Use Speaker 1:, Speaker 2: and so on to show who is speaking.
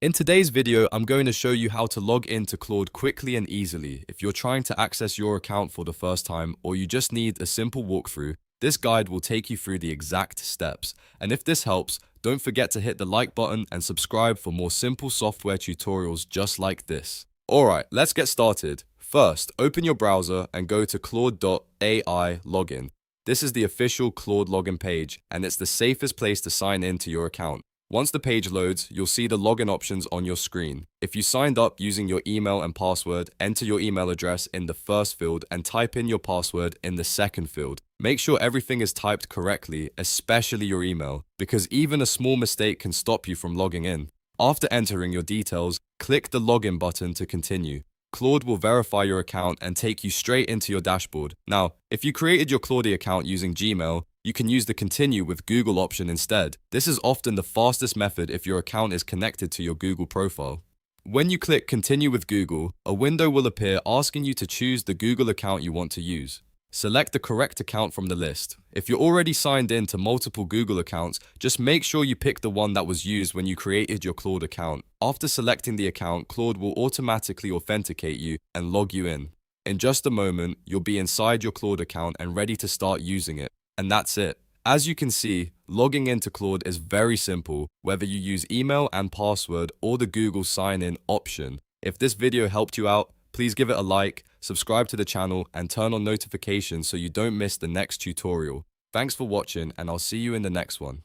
Speaker 1: In today's video, I'm going to show you how to log into Claude quickly and easily. If you're trying to access your account for the first time or you just need a simple walkthrough, this guide will take you through the exact steps. And if this helps, don't forget to hit the like button and subscribe for more simple software tutorials just like this. Alright, let's get started. First, open your browser and go to claude.ai login. This is the official Claude login page, and it's the safest place to sign in to your account. Once the page loads, you'll see the login options on your screen. If you signed up using your email and password, enter your email address in the first field and type in your password in the second field. Make sure everything is typed correctly, especially your email, because even a small mistake can stop you from logging in. After entering your details, click the login button to continue. Claude will verify your account and take you straight into your dashboard. Now, if you created your Claude account using Gmail, you can use the Continue with Google option instead. This is often the fastest method if your account is connected to your Google profile. When you click Continue with Google, a window will appear asking you to choose the Google account you want to use. Select the correct account from the list. If you're already signed in to multiple Google accounts, just make sure you pick the one that was used when you created your Claude account. After selecting the account, Claude will automatically authenticate you and log you in. In just a moment, you'll be inside your Claude account and ready to start using it. And that's it. As you can see, logging into Claude is very simple, whether you use email and password or the Google sign-in option. If this video helped you out, please give it a like, subscribe to the channel, and turn on notifications so you don't miss the next tutorial. Thanks for watching, and I'll see you in the next one.